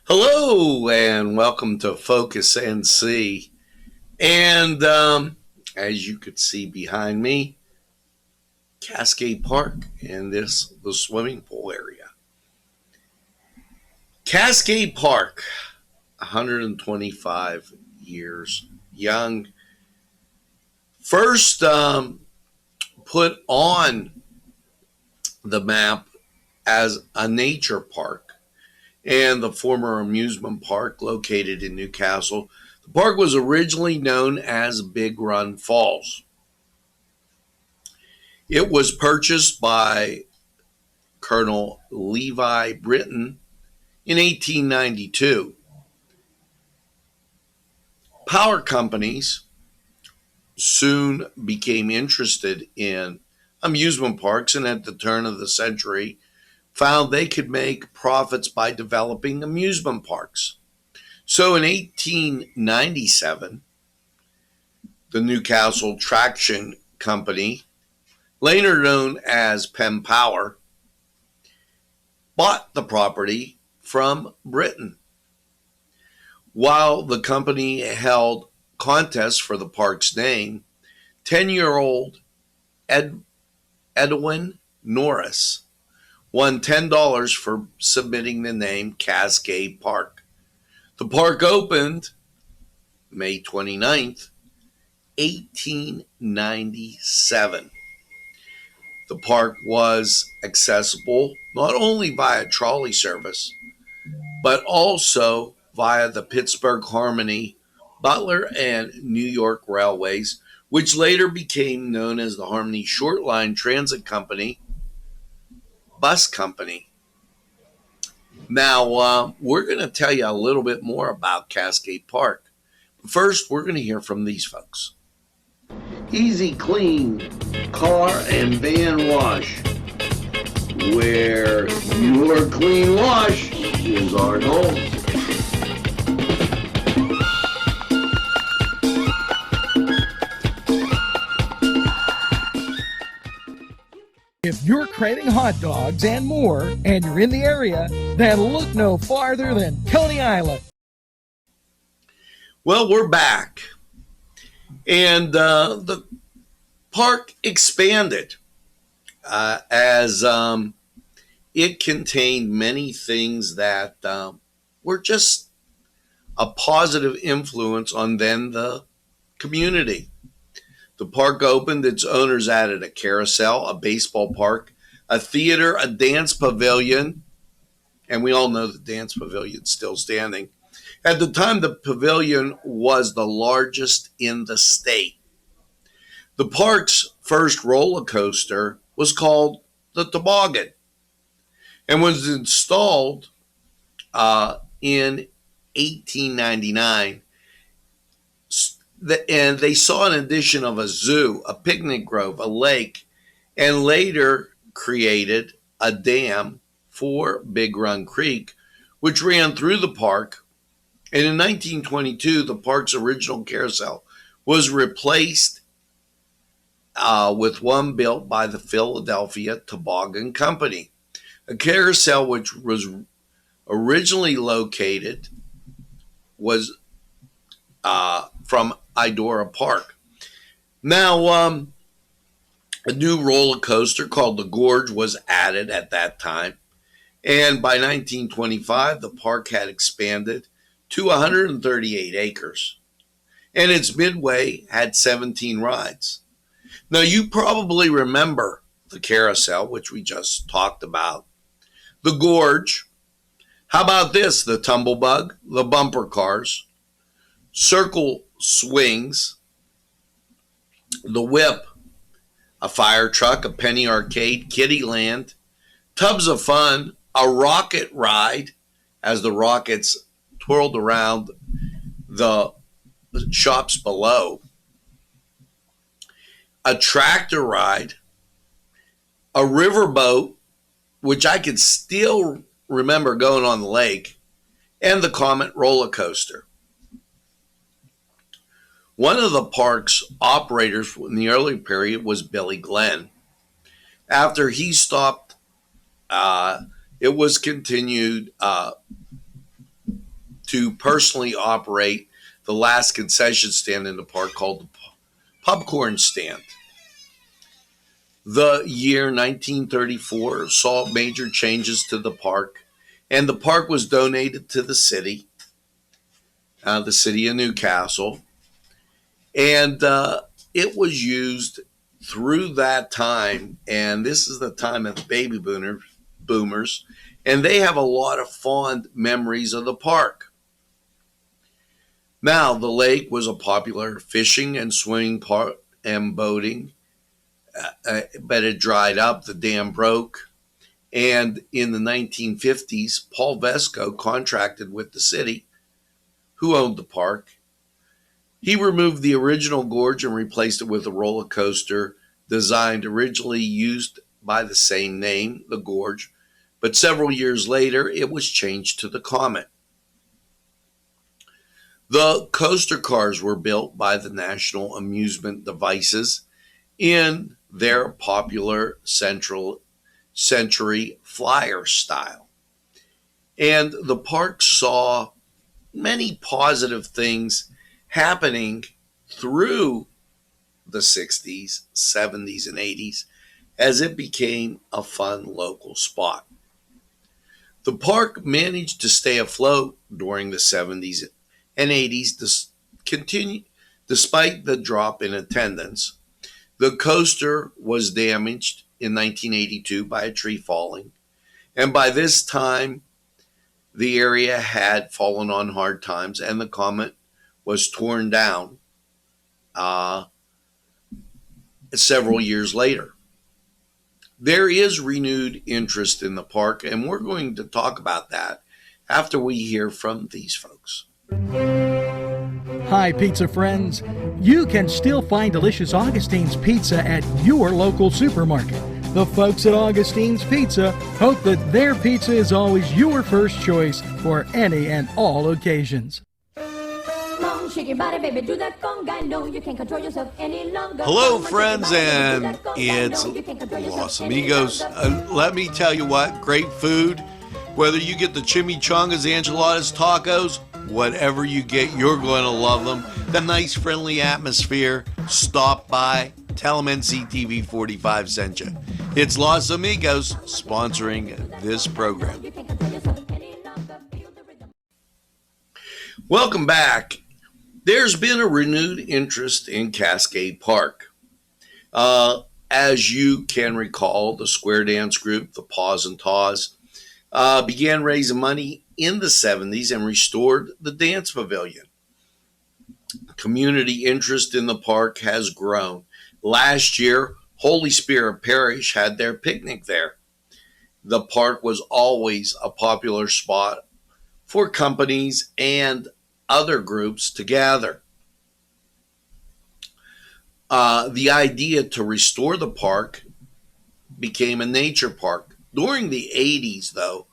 Hello and welcome to Focus NC. And as you could see behind me, Cascade Park and the swimming pool area. Cascade Park, 125 years young, first put on the map as a nature park and the former amusement park located in Newcastle. The park was originally known as Big Run Falls. It was purchased by Colonel Levi Britton in 1892. Power companies soon became interested in amusement parks, and at the turn of the century found they could make profits by developing amusement parks. So in 1897, the Newcastle Traction Company, later known as Penn Power, bought the property from Britain. While the company held contests for the park's name, 10-year-old Edwin Norris won $10 for submitting the name Cascade Park. The park opened May 29th, 1897. The park was accessible not only via trolley service, but also via the Pittsburgh Harmony, Butler, and New York Railways, which later became known as the Harmony Short Line Transit Company Bus Company. Now, we're going to tell you a little bit more about Cascade Park. But first, we're going to hear from these folks. Easy Clean Car and Van Wash, where your clean wash is our goal. If you're craving hot dogs and more, and you're in the area, then look no farther than Coney Island. Well, we're back. And the park expanded as it contained many things that were just a positive influence on then the community. The park opened, its owners added a carousel, a baseball park, a theater, a dance pavilion, and we all know the dance pavilion's still standing. At the time, the pavilion was the largest in the state. The park's first roller coaster was called the Toboggan and was installed in 1899. And they saw an addition of a zoo, a picnic grove, a lake, and later created a dam for Big Run Creek, which ran through the park. And in 1922, the park's original carousel was replaced with one built by the Philadelphia Toboggan Company, a carousel which was originally located was from Idora Park. Now, a new roller coaster called the Gorge was added at that time, and by 1925, the park had expanded to 138 acres, and its midway had 17 rides. Now, you probably remember the carousel, which we just talked about, the Gorge. How about this? The Tumblebug, the bumper cars, circle swings, the Whip, a fire truck, a penny arcade, Kittyland, tubs of fun, a rocket ride as the rockets twirled around the shops below, a tractor ride, a riverboat, which I could still remember going on the lake, and the Comet roller coaster. One of the park's operators in the early period was Billy Glenn. After he stopped, it was continued to personally operate the last concession stand in the park called the Popcorn Stand. The year 1934 saw major changes to the park, and the park was donated to the city of Newcastle, and it was used through that time. And this is the time of the baby boomers, and they have a lot of fond memories of the park. Now, the lake was a popular fishing and swimming park and boating, but it dried up, the dam broke, and in the 1950s, Paul Vesco contracted with the city, who owned the park. He removed the original gorge and replaced it with a roller coaster designed originally used by the same name, the Gorge, but several years later, it was changed to the Comet. The coaster cars were built by the National Amusement Devices in their popular century flyer style. And the park saw many positive things happening through the 60s, 70s, and 80s as it became a fun local spot. The park managed to stay afloat during the 70s and 80s despite the drop in attendance. The coaster was damaged in 1982 by a tree falling, and by this time, the area had fallen on hard times, and the Comet was torn down several years later. There is renewed interest in the park, and we're going to talk about that after we hear from these folks. Hi, pizza friends. You can still find delicious Augustine's Pizza at your local supermarket. The folks at Augustine's Pizza hope that their pizza is always your first choice for any and all occasions. Hello, friends, and it's Los Amigos. Let me tell you what, great food. Whether you get the chimichangas, enchiladas, tacos, whatever you get, you're going to love them. The nice, friendly atmosphere. Stop by. Tell them NCTV45 sent you. It's Los Amigos sponsoring this program. Welcome back. There's been a renewed interest in Cascade Park. As you can recall, the Square Dance Group, the Paws and Taws, began raising money in the 70s and restored the dance pavilion. Community interest in the park has grown. Last year, Holy Spirit Parish had their picnic there. The park was always a popular spot for companies and other groups to gather. The idea to restore the park became a nature park. During the 80s, though,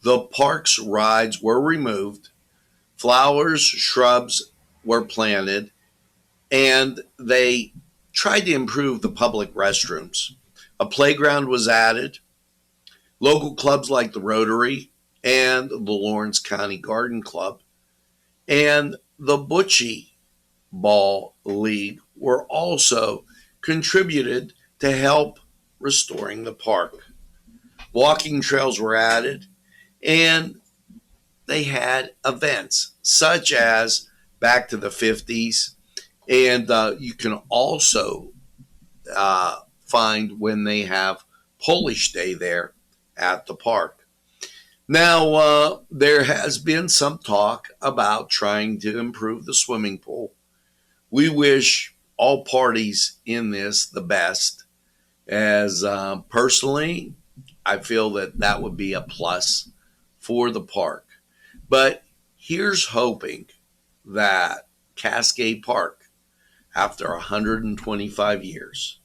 the park's rides were removed, flowers, shrubs were planted, and they tried to improve the public restrooms. A playground was added. Local clubs like the Rotary and the Lawrence County Garden Club and the Bocce Ball League were also contributed to help restoring the park. Walking trails were added, and they had events such as Back to the 50s, and you can also find when they have Polish Day there at the park. Now, there has been some talk about trying to improve the swimming pool. We wish all parties in this the best, as personally, I feel that that would be a plus for the park. But here's hoping that Cascade Park, after 125 years,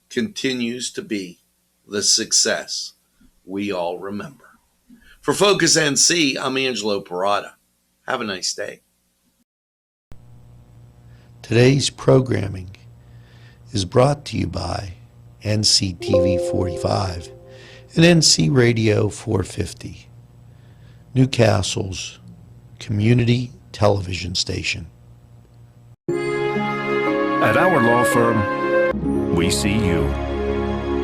continues to be the success we all remember. For Focus NC, I'm Angelo Parada. Have a nice day. Today's programming is brought to you by NCTV45 and NC Radio 450, Newcastle's community television station. At our law firm, we see you.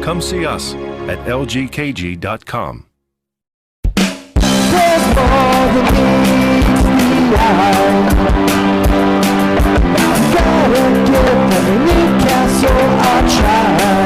Come see us at lgkg.com. There's more than meets the eye. Gotta give every Newcastle a try.